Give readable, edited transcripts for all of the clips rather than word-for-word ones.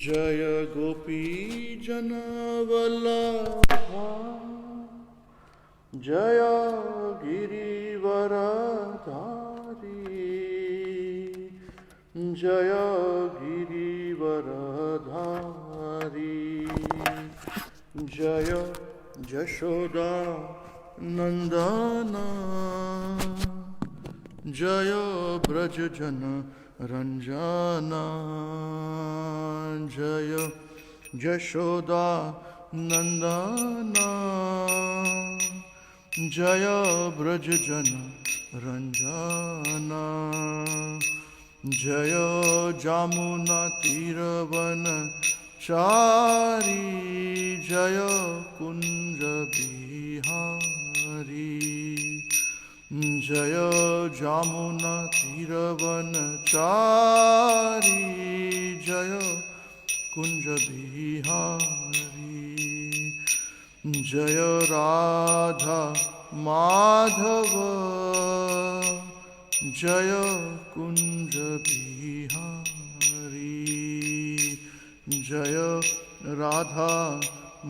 जय गोपी जनवल्लभा जय गिरिवरधारी जय गिरिवरधारी जय जशोदा नंदना जय ब्रजजन रंजना जय यशोदा नंदना जय ब्रजजन रंजना जय जामुना तीरवन चारी जय कुंज बिहारी जय जामुना तीरवन चारी जय कुंज बिहारी जय राधा माधव जय कुंज बिहारी जय राधा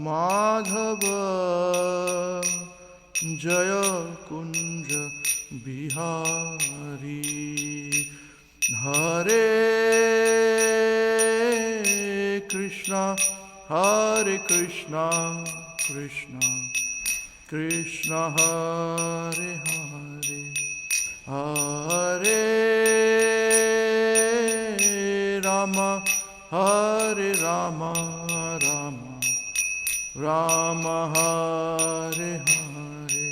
माधव जय कुंज बिहारी हरे कृष्णा कृष्णा कृष्णा हरे हरे हरे राम हरे राम राम राम हरे हरे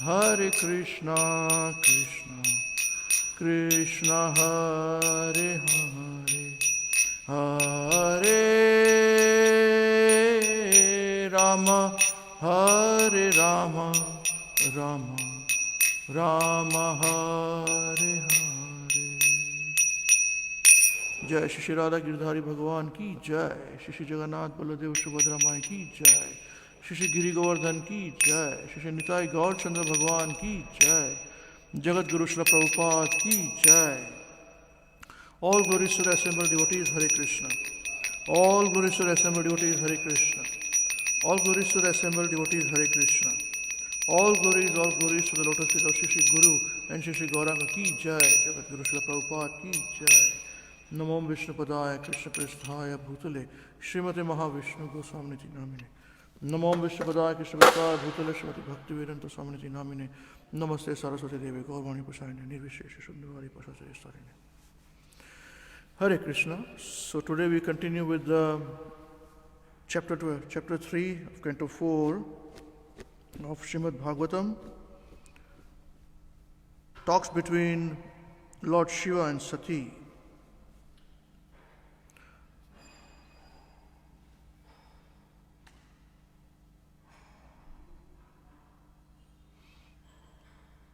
हरे कृष्णा कृष्णा कृष्णा हरे हरे हरे राम हरे राम राम राम हरे हरे। जय श्री राधा गिरधारी भगवान की जय, श्री जगन्नाथ बलदेव सुभद्रा माई की जय, श्री गिरि गोवर्धन की जय, श्री निताई गौरचंद्र भगवान की जय, जगत गुरु श्री प्रभुपाद की जय। All glories to the assembled devotees, Hare Krishna. All glories to the assembled devotees, Hare Krishna. All glories to the assembled devotees, Hare Krishna. All glories to the lotus feet of Shri Guru and Shri Gauranga ki jai, Jagat Guru Srila Prabhupada ki jai. Namo Vishnu Padaya Krishna Prasthaya Bhutale Srimati Mahavishnu Goswamiti Namine. Namo Vishnu Padaya Krishna Prasthaya Bhutale Srimati Bhakti Vedanta Swamiti Namine. Namaste Saraswati Devi Gaurvani Prasarine Nirvishesha Sundari Pasachari Starine. Hare Krishna. So today we continue with chapter 3 of Canto 4 of Srimad Bhagavatam. Talks between Lord Shiva and Sati.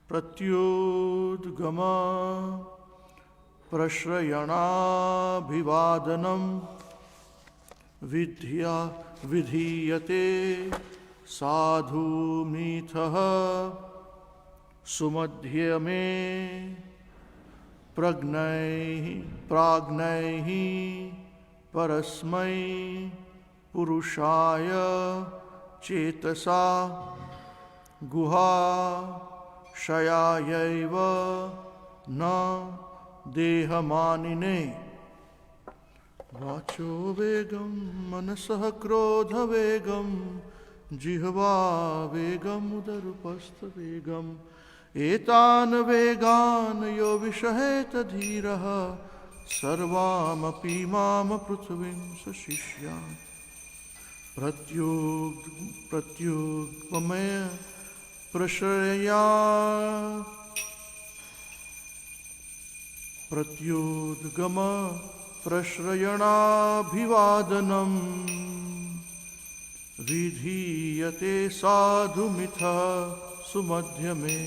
Pratyudgama Prashrayanaabhivadanam vidhiyate sadhu mithaha sumadhyame pragnaihi parasmai purushaya cetasa guha shayayaiva na dehamanine vacho vegam manasah krodha vegam jihva vegam udarupastha vegam etan vegan yo vishaheta dhiraha sarvam api mam prithvim sashishyan pratyugmaya prashraya pratyudgama prashrayanaabhivadanam vidhiyate sadhumitha sumadhyame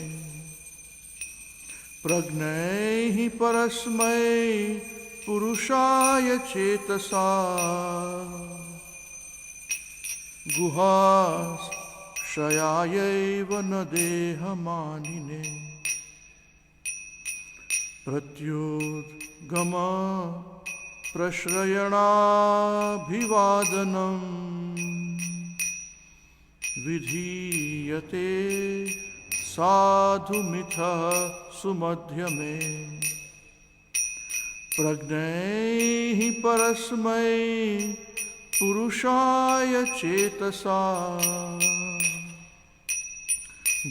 pragnaihi parasmai purushaya cetasa guhas shayayaiva na dehamanine. प्रत्युद्गमा प्रश्रयणाभिवादनम् विधीयते साधुमिथः सुमध्यमे प्रज्ञैः परस्मै पुरुषाय चेतसा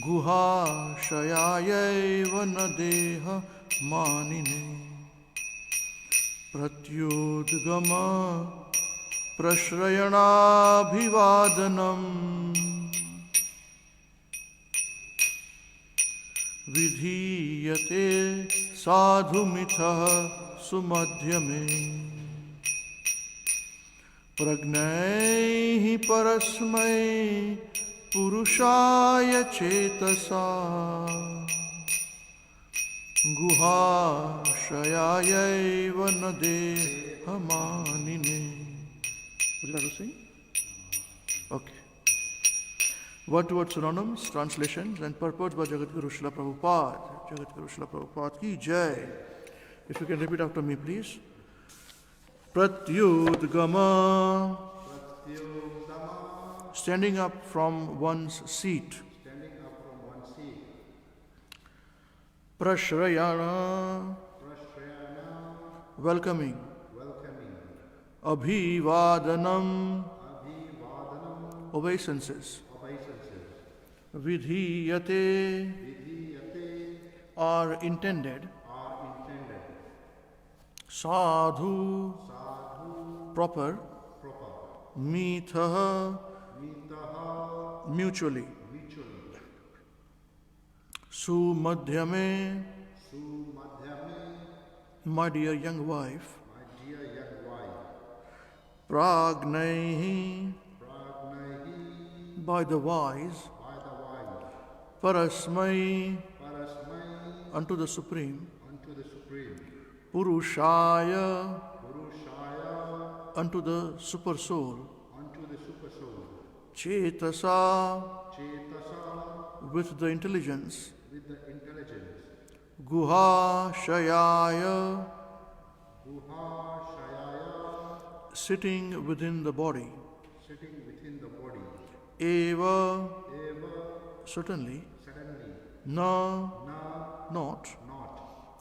गुहाशयायैव न देह मानिने प्रत्युद्गम प्रश्रयणाभिवादनम् विधीयते साधुमिथः सुमध्यमे प्रज्ञैः परस्मै पुरुषाय चेतसा गुहाशयायैव न देहमानिने. Would you like to sing? Okay. Word-to-word synonyms, translations and purports by Jagadguru Srila Prabhupada. Jagadguru Srila Prabhupada ki jai. If you can repeat after me, please. Pratyudgama. Standing up from one's seat. Prashrayana. Welcoming. Abhivadanam. Obeisances. Vidhiyate. Are intended. Sadhu. Proper. Mitha. Mutually. Sumadhyame. My dear young wife. Pragnaihi. By the wise. Parasmai. Unto the Supreme. Purushaya. Unto the Super Soul. Chetasa. With the intelligence. Guha Shayaya. Sitting within the body. Eva. Certainly. Na. Not.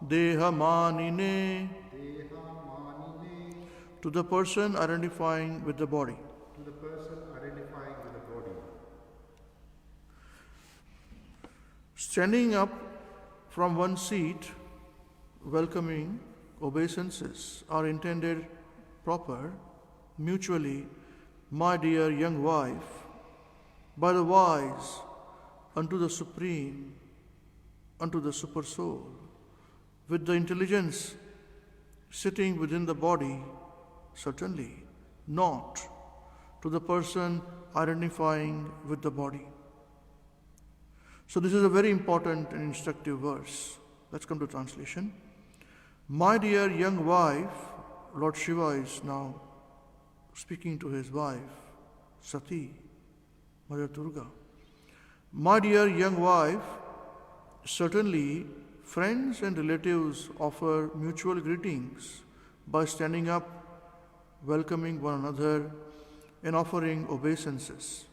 Dehamanine. To the person identifying with the body. Standing up from one seat, welcoming obeisances are intended proper, mutually, my dear young wife, by the wise, unto the Supreme, unto the Super Soul, with the intelligence sitting within the body, certainly, not to the person identifying with the body. So this is a very important and instructive verse. Let's come to translation. My dear young wife, Lord Shiva is now speaking to his wife, Sati, Mother Durga. My dear young wife, certainly friends and relatives offer mutual greetings by standing up, welcoming one another, and offering obeisances.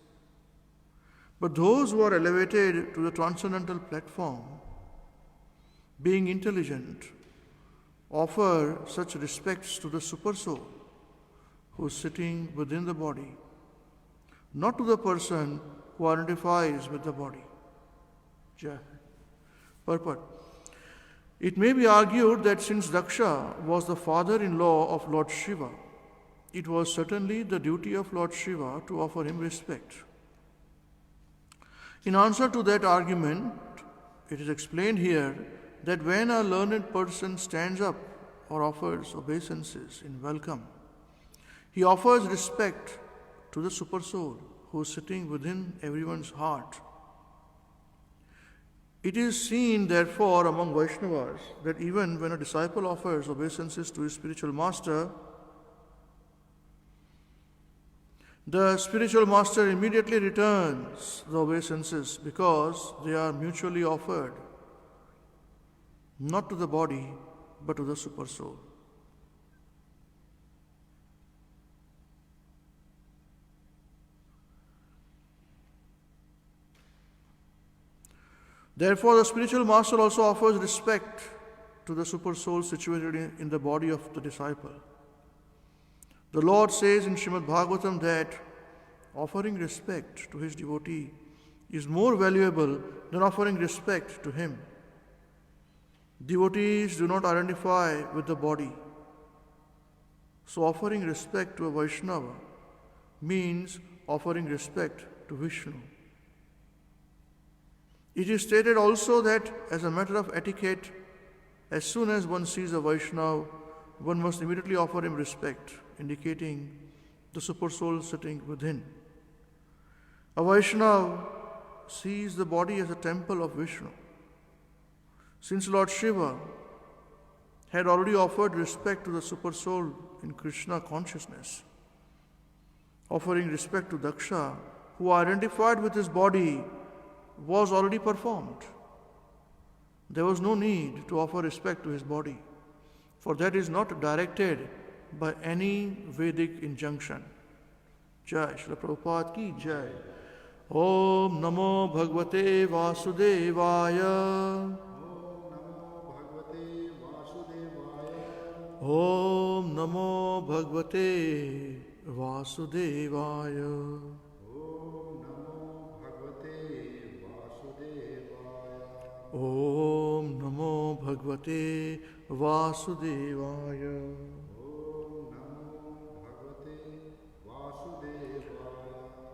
But those who are elevated to the transcendental platform, being intelligent, offer such respects to the Super Soul who is sitting within the body, not to the person who identifies with the body. Purport. It may be argued that since Daksha was the father-in-law of Lord Shiva, it was certainly the duty of Lord Shiva to offer him respect. In answer to that argument, it is explained here that when a learned person stands up or offers obeisances in welcome, he offers respect to the Super Soul who is sitting within everyone's heart. It is seen, therefore, among Vaishnavas that even when a disciple offers obeisances to his spiritual master, the spiritual master immediately returns the obeisances because they are mutually offered, not to the body but to the super soul. Therefore, the spiritual master also offers respect to the super soul situated in the body of the disciple. The Lord says in Srimad Bhagavatam that offering respect to his devotee is more valuable than offering respect to him. Devotees do not identify with the body. So offering respect to a Vaishnava means offering respect to Vishnu. It is stated also that as a matter of etiquette, as soon as one sees a Vaishnava, one must immediately offer him respect, indicating the super soul sitting within. A Vaishnava sees the body as a temple of Vishnu. Since Lord Shiva had already offered respect to the super soul in Krishna consciousness, offering respect to Daksha, who identified with his body, was already performed. There was no need to offer respect to his body, for that is not directed by any Vedic injunction. Jai Srila Prabhupada ki Jai. Om Namo Bhagavate Vasudevaya. Om Namo Bhagavate Vasudevaya. Om Namo Bhagavate Vasudevaya.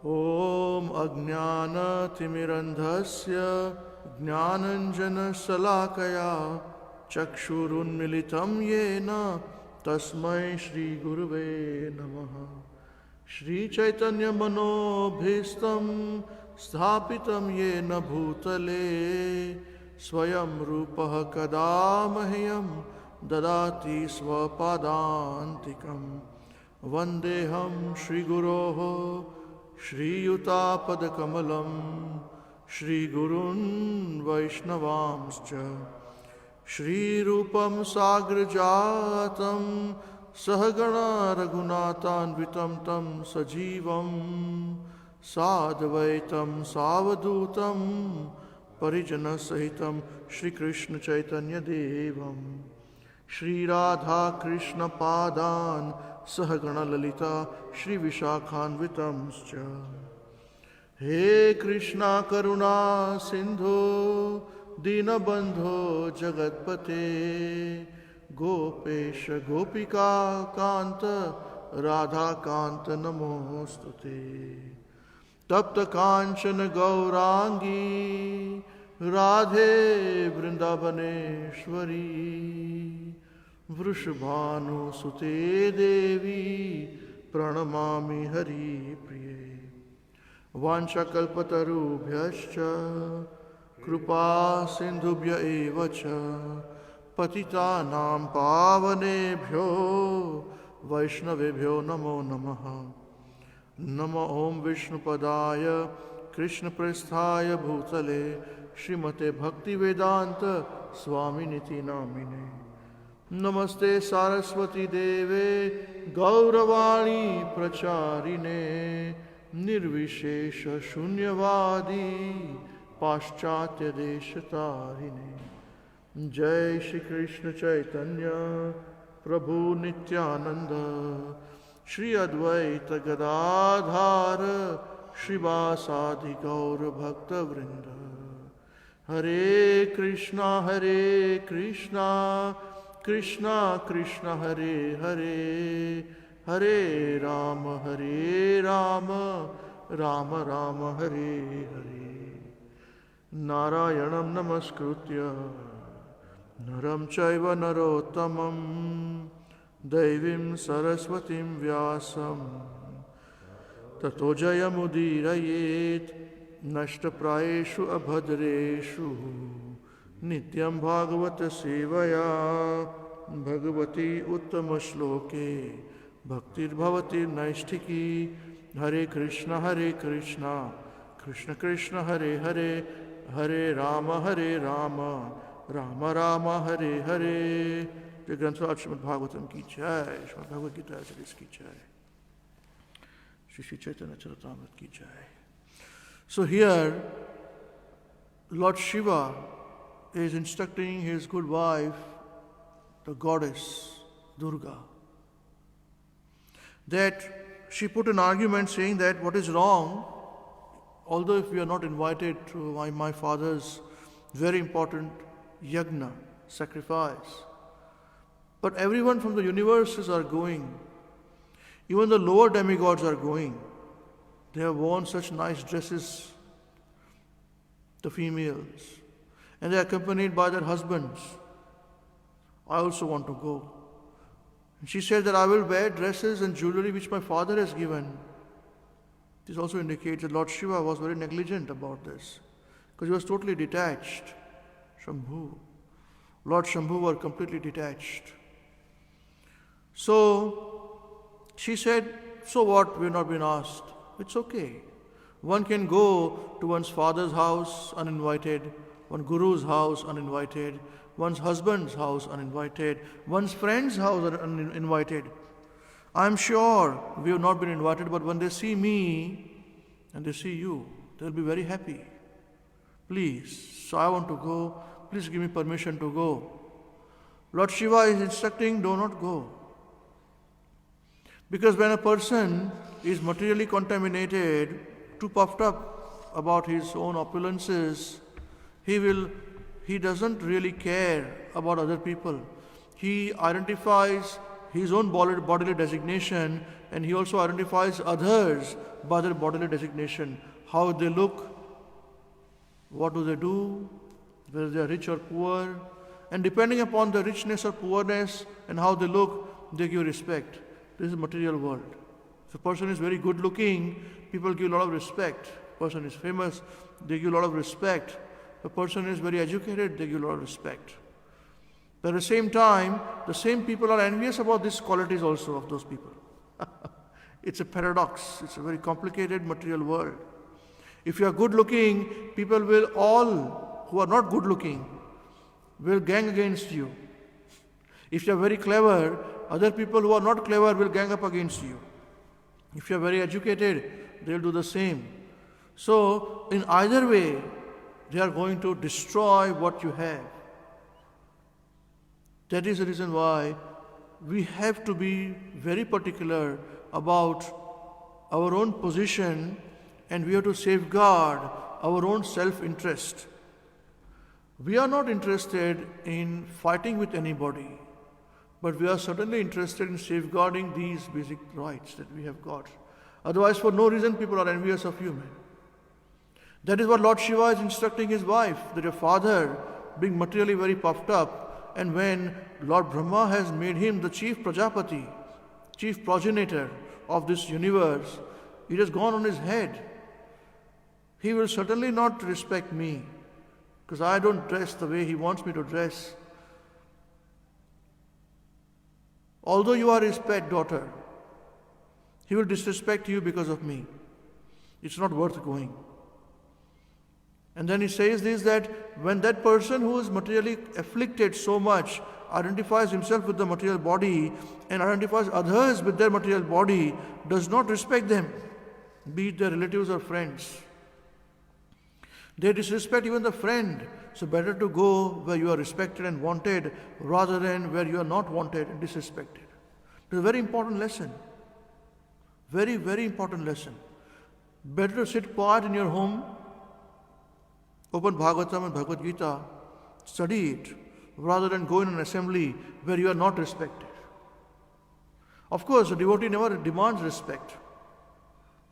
Om Ajnana Timirandhasya Jnananjana Salakaya Chakshurunmilitam Yena Tasmai Shri Guruve Namaha. Shri Chaitanya Manobhistam Sthapitam Yena Bhutale Swayam Rupaha Kada Mahyam Dadati Swapadantikam Vandeham Shri Guroho Shri Yutapad Kamalam Shri Gurun Vaishnavamscha Shri Rupam Sagrajatam Sahagana Raghunatanvitam Tam Sajivam Sadvaitam Savadutam Parijana Sahitam Shri Krishna Chaitanya Devam Shri Radha Krishna Padan Sahagana Lalita Shri Vishakhanvitamscha. He Krishna Karuna Sindhu Dinabandho Jagatpate Gopesha Gopika Kanta Radha Kanta Namostute Tapta Kanchana Gaurangi Radhe Vrindavaneshwari Vrishabhanu Sute Devi Pranamami Hari Priye Vancha Kalpatarubhyascha Krupa Sindhubhya Evacha Patitanam Pavanebhyo Vaishnavebhyo Namo Namaha. Namo Om Vishnupadaya Krishna Prasthaya Bhutale Srimate Bhakti Vedanta Swaminiti Namine. Namaste Saraswati Deve Gauravani Pracharine Nirvishesha Shunyavadi Paschatya Deshatarine. Jai Shri Krishna Chaitanya Prabhu Nityananda Shri Advaita Gadadhara Shrivasadi Gaura Bhakta Vrinda. Hare Krishna Krishna Krishna Hare Hare Hare Rama Rama Rama Hare Hare. Narayanam Namaskritya Naram Chaiva Narottamam Devim Saraswatim Vyasam Tato Jayamudirayet Nashtaprayeshu Abhadreshu Nityam Bhagavata Sevaya Bhagavati Uttama Shloke Bhaktir Bhavati Naishtiki. Hare Krishna Krishna Krishna Hare Hare Hare Rama Rama Rama Hare Hare जय ग्रंथराज श्रीमद् भागवतम की जय, श्रीमद् भगवद गीता की जय, Shri Shri Chaitanya Charitamrita ki jai. So here, Lord Shiva is instructing his good wife, the goddess Durga, that she put an argument saying that what is wrong, although if we are not invited to my father's very important yagna, sacrifice, but everyone from the universes are going. Even the lower demigods are going. They have worn such nice dresses, the females, and they are accompanied by their husbands. I also want to go. And she said that I will wear dresses and jewelry which my father has given. This also indicates that Lord Shiva was very negligent about this, because he was totally detached. Shambhu. Lord Shambhu were completely detached. So, she said, so what, we have not been asked. It's okay. One can go to one's father's house uninvited, one guru's house uninvited, one's husband's house uninvited, one's friend's house uninvited. I'm sure we have not been invited, but when they see me and they see you, they'll be very happy. Please, so I want to go. Please give me permission to go. Lord Shiva is instructing, do not go. Because when a person is materially contaminated, too puffed up about his own opulences, he doesn't really care about other people. He identifies his own bodily designation, and he also identifies others by their bodily designation. How they look, what do they do, whether they are rich or poor, and depending upon the richness or poorness and how they look, they give respect. This is material world. If a person is very good looking, people give a lot of respect. If a person is famous, they give a lot of respect. If a person is very educated, they give a lot of respect. But at the same time, the same people are envious about these qualities also of those people. It's a paradox. It's a very complicated material world. If you are good looking, people will all who are not good looking will gang against you. If you are very clever, other people who are not clever will gang up against you. If you are very educated, they will do the same. So, in either way, they are going to destroy what you have. That is the reason why we have to be very particular about our own position, and we have to safeguard our own self-interest. We are not interested in fighting with anybody, but we are certainly interested in safeguarding these basic rights that we have got. Otherwise, for no reason, people are envious of you, man. That is what Lord Shiva is instructing his wife, that your father, being materially very puffed up, and when Lord Brahma has made him the chief Prajapati, chief progenitor of this universe, it has gone on his head. He will certainly not respect me, because I don't dress the way he wants me to dress. Although you are his pet daughter, he will disrespect you because of me. It's not worth going. And then he says this, that when that person who is materially afflicted so much identifies himself with the material body and identifies others with their material body, does not respect them, be it their relatives or friends. They disrespect even the friend. So better to go where you are respected and wanted rather than where you are not wanted and disrespected. It's a very important lesson. Very, very important lesson. Better to sit quiet in your home, open Bhagavatam and Bhagavad Gita, study it, rather than go in an assembly where you are not respected. Of course, a devotee never demands respect.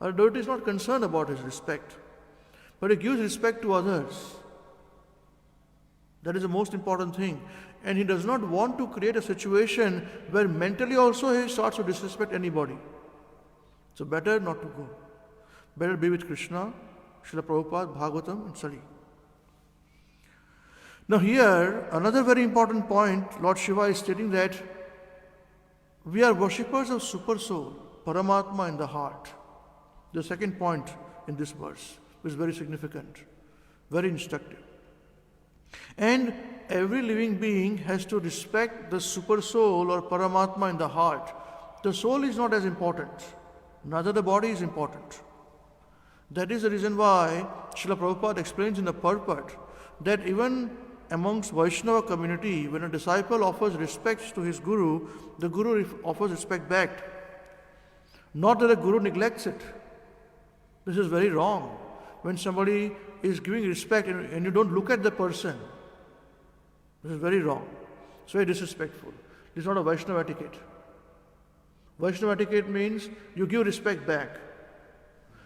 A devotee is not concerned about his respect, but he gives respect to others. That is the most important thing. And he does not want to create a situation where mentally also he starts to disrespect anybody. So better not to go. Better be with Krishna, Srila Prabhupada, Bhagavatam, and study. Now here, another very important point, Lord Shiva is stating that we are worshippers of Super Soul, Paramatma in the heart. The second point in this verse is very significant, very instructive. And every living being has to respect the super soul or Paramatma in the heart. The soul is not as important, neither the body is important. That is the reason why Srila Prabhupada explains in the purport that even amongst Vaishnava community, when a disciple offers respects to his guru, the guru offers respect back. Not that the guru neglects it. This is very wrong. When somebody is giving respect and you don't look at the person, this is very wrong. It's very disrespectful. This is not a Vaishnava etiquette. Vaishnava etiquette means you give respect back.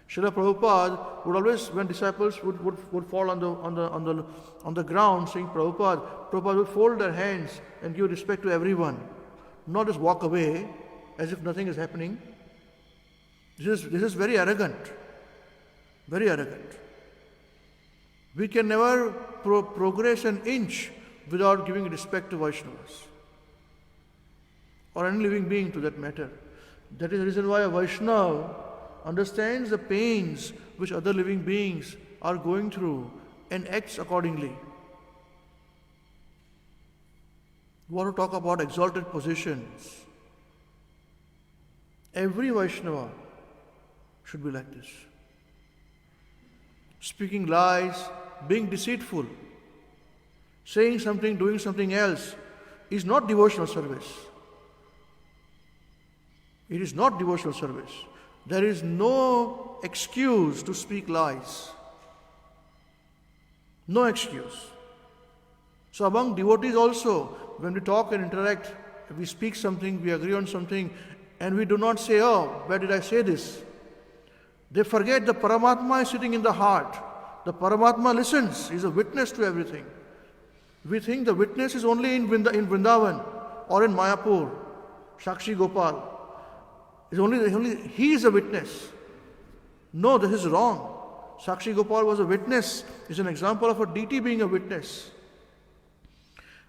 Srila Prabhupada would always, when disciples would fall on the ground saying Prabhupada would fold their hands and give respect to everyone, not just walk away as if nothing is happening. This is very arrogant, very arrogant. We can never progress an inch without giving respect to Vaishnavas or any living being to that matter. That is the reason why a Vaishnava understands the pains which other living beings are going through and acts accordingly. We want to talk about exalted positions. Every Vaishnava should be like this. Speaking lies, being deceitful, saying something, doing something else is not devotional service. It is not devotional service. There is no excuse to speak lies. No excuse. So among devotees also, when we talk and interact, we speak something, we agree on something, and we do not say, oh, where did I say this? They forget the Paramatma is sitting in the heart. The Paramatma listens, he is a witness to everything. We think the witness is only in Vrindavan or in Mayapur, Sakshi Gopal. He is a witness. No, this is wrong. Sakshi Gopal was a witness. It's an example of a deity being a witness.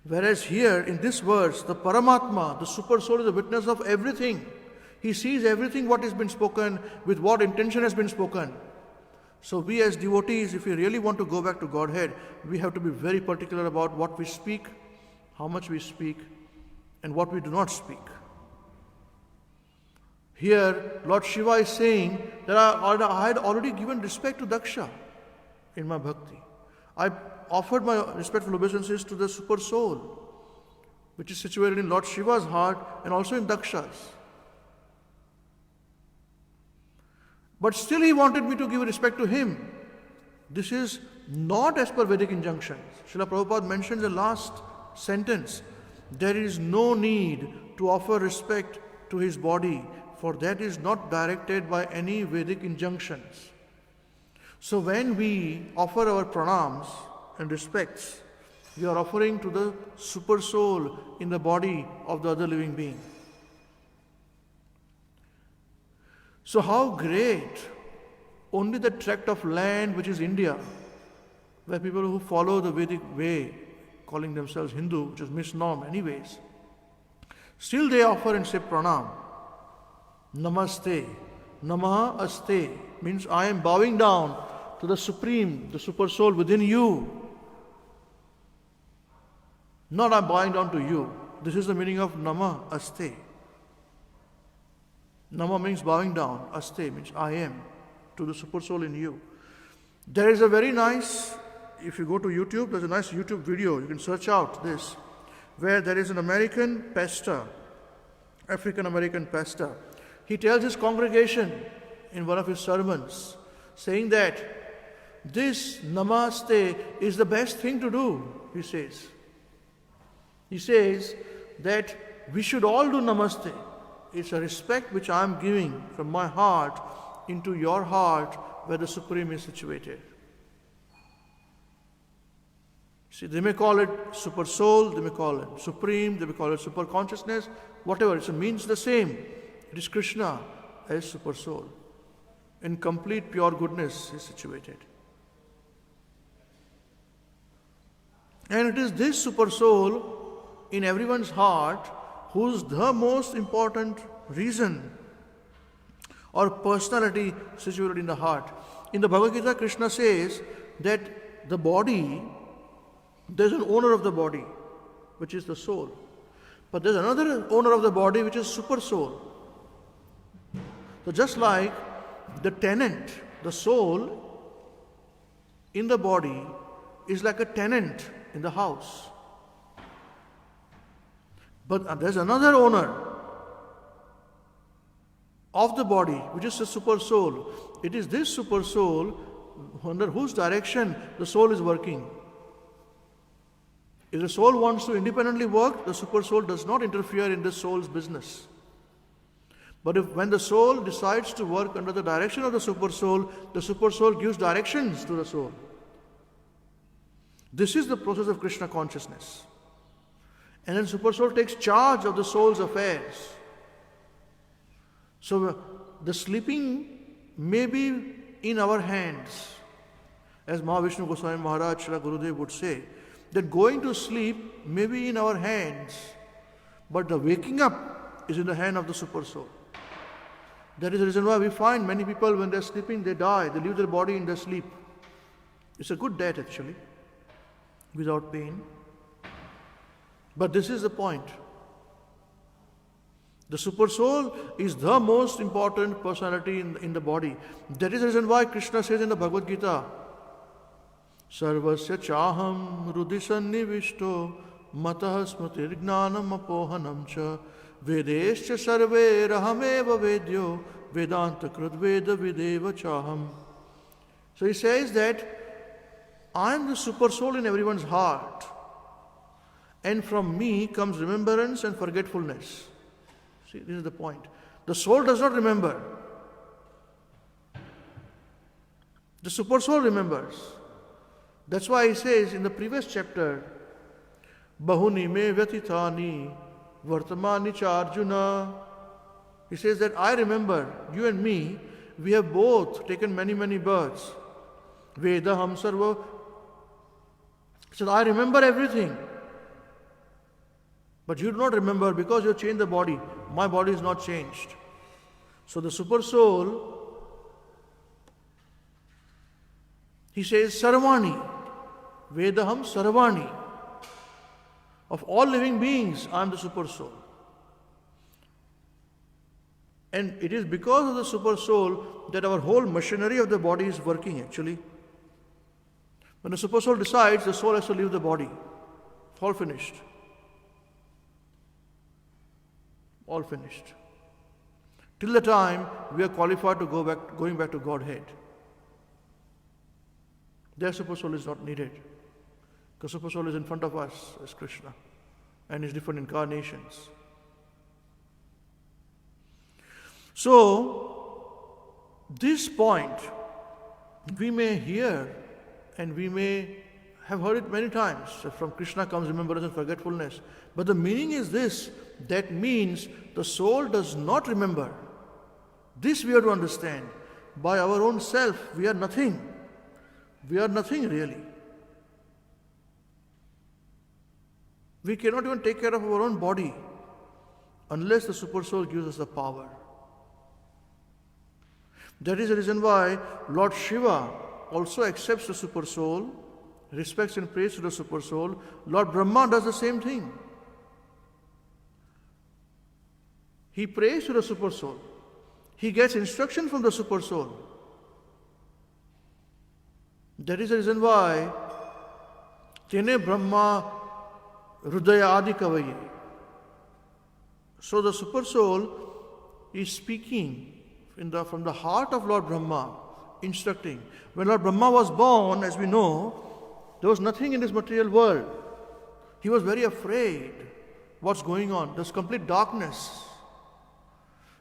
Whereas here in this verse, the Paramatma, the super soul, is a witness of everything. He sees everything what has been spoken, with what intention has been spoken. So we as devotees, if we really want to go back to Godhead, we have to be very particular about what we speak, how much we speak, and what we do not speak. Here, Lord Shiva is saying that I had already given respect to Daksha in my bhakti. I offered my respectful obeisances to the super soul, which is situated in Lord Shiva's heart and also in Daksha's. But still he wanted me to give respect to him. This is not as per Vedic injunctions. Srila Prabhupada mentions the last sentence. There is no need to offer respect to his body, for that is not directed by any Vedic injunctions. So when we offer our pranams and respects, we are offering to the super soul in the body of the other living being. So how great only the tract of land which is India, where people who follow the Vedic way, calling themselves Hindu, which is misnorm anyways, still they offer and say pranam. Namaste, Namaha Aste, means I am bowing down to the Supreme, the Super Soul within you. Not I'm bowing down to you. This is the meaning of Nama Aste. Nama means bowing down, Aste means I am, to the Super Soul in you. There is a very nice, if you go to YouTube, there's a nice YouTube video, you can search out this, where there is an American pastor, African American pastor. He tells his congregation in one of his sermons, saying that this Namaste is the best thing to do, he says. He says that we should all do Namaste. It's a respect which I am giving from my heart into your heart where the Supreme is situated. See, they may call it Super Soul, they may call it Supreme, they may call it Super Consciousness, whatever, it means the same. It is Krishna as Super Soul. In complete pure goodness is situated. And it is this Super Soul in everyone's heart who's the most important reason or personality situated in the heart. In the Bhagavad Gita, Krishna says that the body There's an owner of the body, which is the soul. But there's another owner of the body, which is super soul. So just like the tenant, the soul in the body is like a tenant in the house. But there's another owner of the body, which is the super soul. It is this super soul under whose direction the soul is working. If the soul wants to independently work, the super soul does not interfere in the soul's business. But when the soul decides to work under the direction of the super soul gives directions to the soul. This is the process of Krishna consciousness. And then super soul takes charge of the soul's affairs. So the sleeping may be in our hands. As Mahavishnu Goswami Maharaj, Srila Gurudev would say, that going to sleep may be in our hands, but the waking up is in the hand of the super soul. That is the reason why we find many people when they're sleeping, they die, they leave their body in their sleep. It's a good death actually, without pain. But this is the point. The super soul is the most important personality in the body. That is the reason why Krishna says in the Bhagavad Gita, Sarvasya chaham rudisannivishto matah smritir gnanam apohanam cha vedescha sarve rahameva vedyo vedanta krudveda videva chaham. So he says that I am the super soul in everyone's heart, and from me comes remembrance and forgetfulness. See, this is the point. The soul does not remember. The super soul remembers. That's why he says in the previous chapter, Bahuni me vyatithani vartamani cha Arjuna. He says that I remember, you and me, we have both taken many, many births. Vedaham sarva. He says, I remember everything. But you do not remember because you have changed the body. My body is not changed. So the super soul, he says, Sarvani. Vedaham Sarvani. Of all living beings, I am the super soul. And it is because of the super soul that our whole machinery of the body is working actually. When the super soul decides, the soul has to leave the body. It's all finished. All finished. Till the time we are qualified to going back to Godhead. Their super soul is not needed. Because super soul is in front of us as Krishna and his different incarnations. So, this point we may hear and we may have heard it many times. From Krishna comes remembrance and forgetfulness. But the meaning is this, that means the soul does not remember. This we have to understand. By our own self, we are nothing. We are nothing really. We cannot even take care of our own body unless the super soul gives us the power. That is the reason why Lord Shiva also accepts the super soul, respects and prays to the super soul. Lord Brahma does the same thing. He prays to the super soul. He gets instruction from the super soul. That is the reason why Tene Brahma Hrudaya Adi Kavaye. So the super soul is speaking from the heart of Lord Brahma, instructing. When Lord Brahma was born, as we know, there was nothing in this material world. He was very afraid. What's going on? There's complete darkness.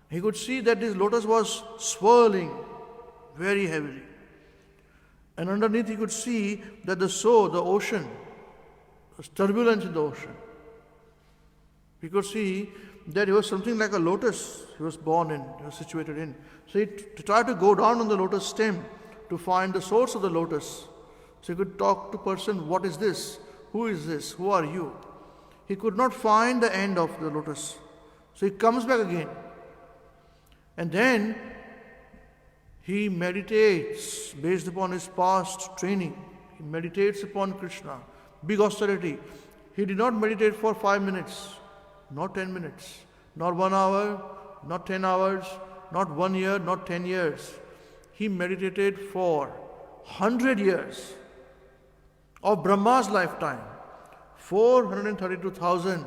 He could see that this lotus was swirling very heavily. And underneath he could see that the ocean, there was turbulence in the ocean. He could see that it was something like a lotus he was born in, he was situated in. So he tried to go down on the lotus stem to find the source of the lotus. So he could talk to person, what is this? Who is this? Who are you? He could not find the end of the lotus. So he comes back again. And then he meditates based upon his past training. He meditates upon Krishna, big austerity. He did not meditate for 5 minutes, not 10 minutes, not 1 hour, not 10 hours, not 1 year, not 10 years. He meditated for 100 years of Brahma's lifetime. 432,000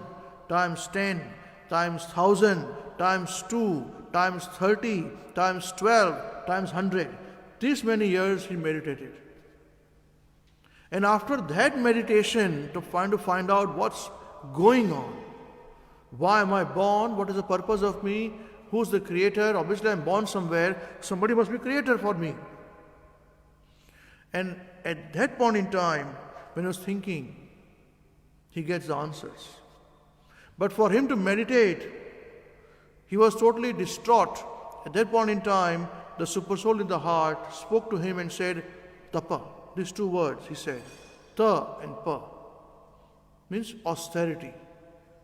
times 10 times 1,000 times 2 times 30 times 12 times 100. This many years he meditated. And after that meditation, to find out what's going on, why am I born, what is the purpose of me, who's the creator, obviously I'm born somewhere, somebody must be creator for me. And at that point in time, when he was thinking, he gets the answers. But for him to meditate, he was totally distraught. At that point in time, the Supersoul in the heart spoke to him and said, Tapa. These two words, he said, Ta and Pa, means austerity.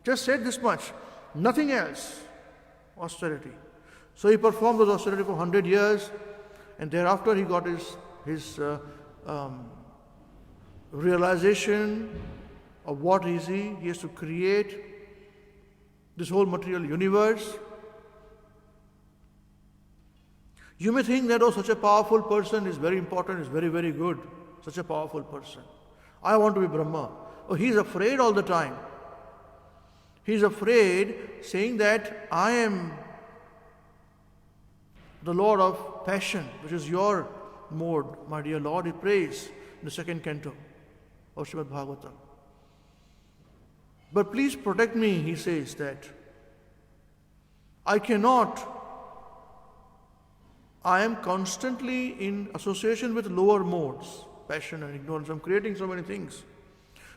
Just said this much, nothing else. Austerity. So he performed those austerity for 100 years, and thereafter he got his realization of what is he. He has to create this whole material universe. You may think that, oh, such a powerful person is very important, is very, very good. Such a powerful person. I want to be Brahma. Oh, he's afraid all the time. He's afraid, saying that I am the Lord of passion, which is your mode, my dear Lord. He prays in the second canto of Srimad Bhagavatam. But please protect me, he says, that I am constantly in association with lower modes, passion and ignorance. I'm creating so many things.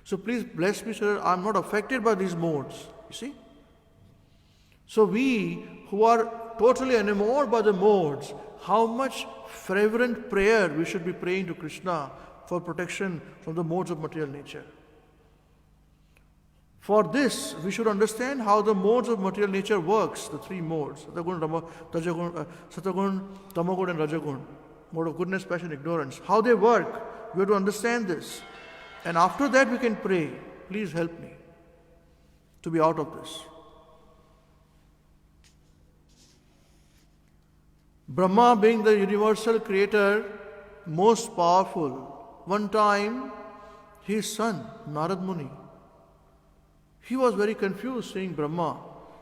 So please bless me so that I'm not affected by these modes. You see? So we who are totally enamored by the modes, how much fervent prayer we should be praying to Krishna for protection from the modes of material nature. For this, we should understand how the modes of material nature works, the three modes, Satagun, Tamagun and Rajagun, mode of goodness, passion, ignorance. How they work, we have to understand this. And after that we can pray, please help me to be out of this. Brahma being the universal creator, most powerful, one time his son, Narad Muni, he was very confused seeing Brahma.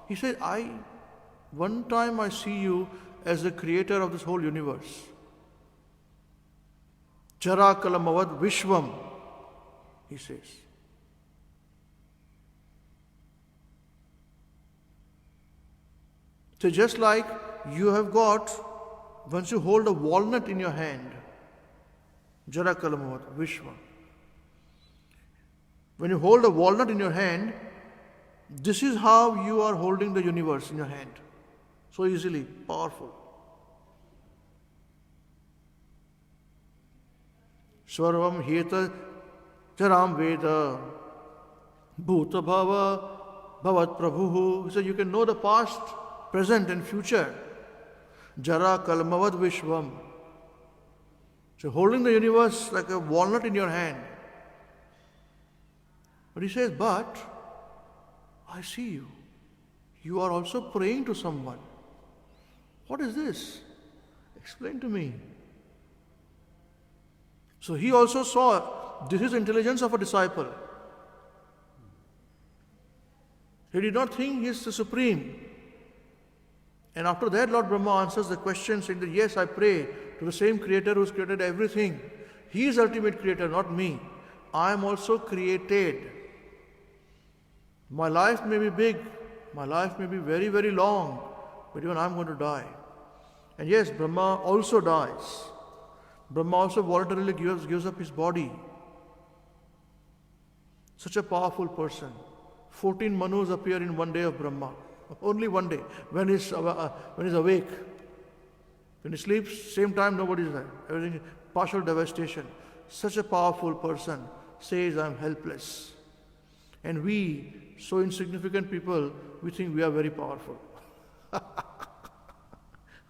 He said, one time I see you as the creator of this whole universe. Jara Kalamavad Vishwam, he says. So just like you have got, once you hold a walnut in your hand, Jara Kalamavad Vishwam. When you hold a walnut in your hand, this is how you are holding the universe in your hand. So easily, powerful. Swarvam Heta Charam Veda Bhuta Bhava Bhavat Prabhuhu. So you can know the past, present and future. Jara Kalmavad Vishwam. So holding the universe like a walnut in your hand. But he says, but I see you. You are also praying to someone. What is this? Explain to me. So he also saw this is intelligence of a disciple. He did not think he is the supreme. And after that, Lord Brahma answers the question saying that yes, I pray to the same creator who has created everything. He is ultimate creator, not me. I am also created. My life may be big, my life may be very, very long, but even I am going to die. And yes, Brahma also dies. Brahma also voluntarily gives up his body. Such a powerful person. 14 Manus appear in one day of Brahma. Only one day. When he's awake. When he sleeps, same time nobody is there. Everything is partial devastation. Such a powerful person says, I am helpless. And we, so insignificant people, we think we are very powerful.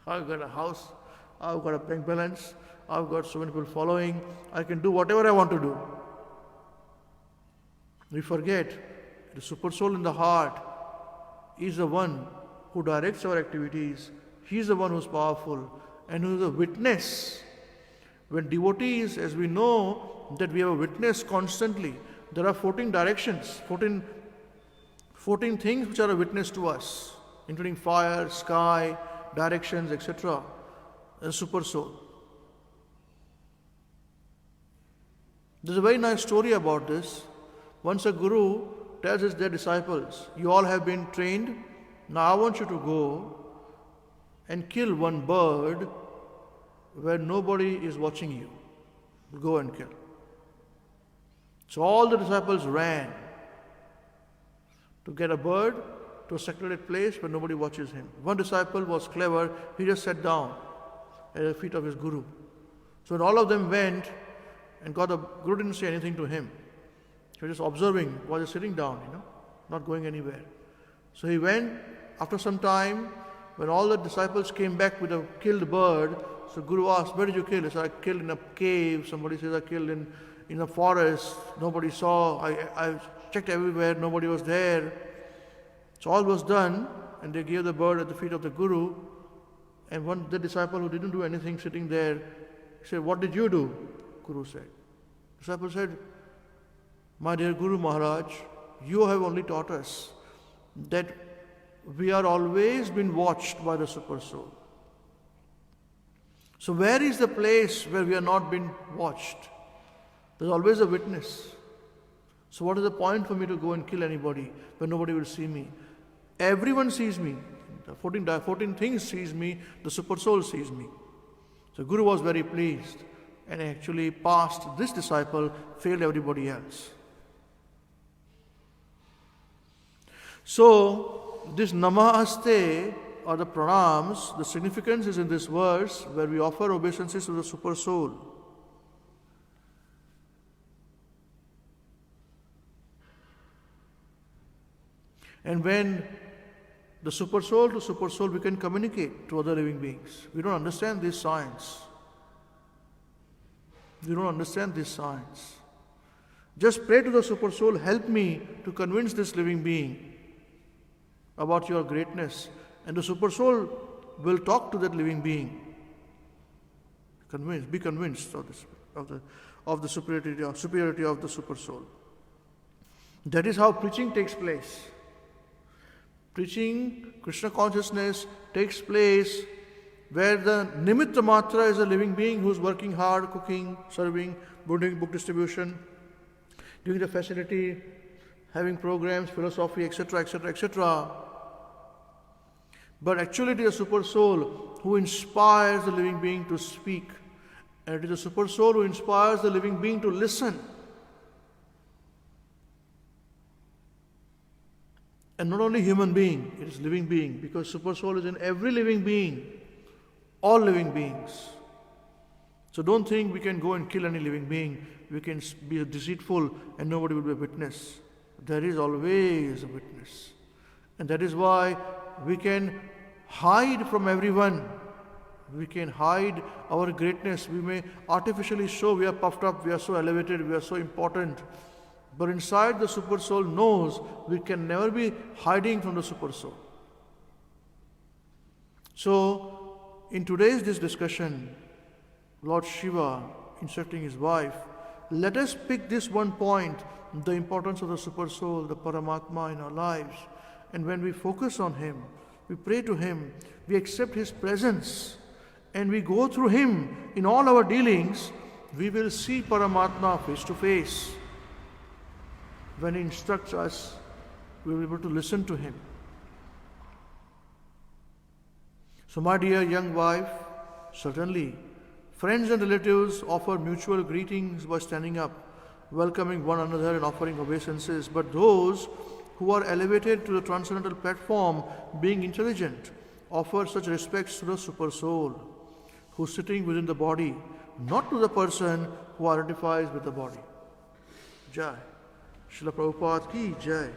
I've got a house, I've got a bank balance, I've got so many people following, I can do whatever I want to do. We forget the super soul in the heart is the one who directs our activities. He is the one who is powerful and who is a witness. When devotees, as we know that we have a witness constantly, there are 14 directions, 14 things which are a witness to us, including fire, sky, directions, etc. And super soul. There's a very nice story about this. Once a guru tells his dear disciples, you all have been trained, now I want you to go and kill one bird where nobody is watching you. Go and kill. So all the disciples ran to get a bird to a secluded place where nobody watches him. One disciple was clever, he just sat down at the feet of his guru. So when all of them went and the guru didn't say anything to him. He was just observing while he's sitting down, not going anywhere. So he went, after some time, when all the disciples came back with a killed bird, so Guru asked, where did you kill? He said, I killed in a cave. Somebody says I killed in a forest. Nobody saw. I checked everywhere. Nobody was there. So all was done, and they gave the bird at the feet of the Guru. And the disciple who didn't do anything sitting there, he said, what did you do? Guru said. The disciple said, my dear Guru Maharaj, you have only taught us that we are always been watched by the super soul. So where is the place where we are not being watched? There's always a witness. So what is the point for me to go and kill anybody when nobody will see me? Everyone sees me. The 14 things sees me, the super soul sees me. So Guru was very pleased and actually passed this disciple, failed everybody else. So this Namaste or the pranams, the significance is in this verse where we offer obeisances to the super soul. And when the super soul to super soul, we can communicate to other living beings. We don't understand this science. We don't understand this science. Just pray to the super soul, help me to convince this living being about your greatness. And the super soul will talk to that living being. Be convinced of the superiority of the super soul. That is how preaching takes place. Preaching Krishna consciousness takes place where the Nimitta Matra is a living being who is working hard, cooking, serving, doing book distribution, doing the facility, having programs, philosophy, etc., etc., etc. But actually it is a super soul who inspires the living being to speak. And it is a super soul who inspires the living being to listen. And not only human being, it is living being, because super soul is in every living being, all living beings. So don't think we can go and kill any living being, we can be deceitful and nobody will be a witness. There is always a witness. And that is why we can hide from everyone. We can hide our greatness. We may artificially show we are puffed up, we are so elevated, we are so important. But inside the super soul knows we can never be hiding from the super soul. So, in today's discussion, Lord Shiva instructing his wife, let us pick this one point, the importance of the super soul, the Paramatma in our lives. And when we focus on him, we pray to him, we accept his presence, and we go through him in all our dealings, we will see Paramatma face to face. When he instructs us, we will be able to listen to him. So my dear young wife, certainly, friends and relatives offer mutual greetings by standing up, welcoming one another and offering obeisances. But those who are elevated to the transcendental platform, being intelligent, offer such respects to the super soul, who is sitting within the body, not to the person who identifies with the body. Jai. Srila Prabhupada ki jai.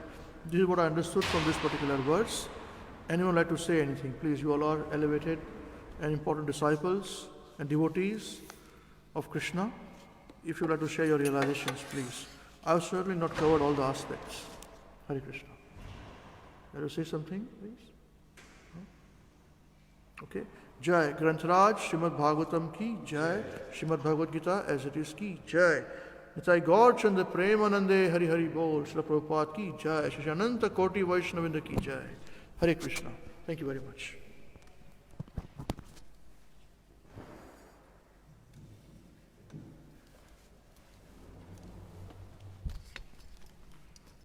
This is what I understood from this particular verse. Anyone like to say anything? Please, you all are elevated and important disciples and devotees of Krishna. If you would like to share your realizations, please. I've certainly not covered all the aspects. Hare Krishna. Can you say something, please? Okay. Jai. Grantharaj, Srimad Bhagavatam ki Jai. Srimad Bhagavad Gita as it is ki Jai. Nitai Gaur Chanda Premanande Hari Hari Bol. Srila Prabhupada ki Jai. Shri Ananta Koti Vaishnavinda ki Jai. Hare Krishna. Thank you very much.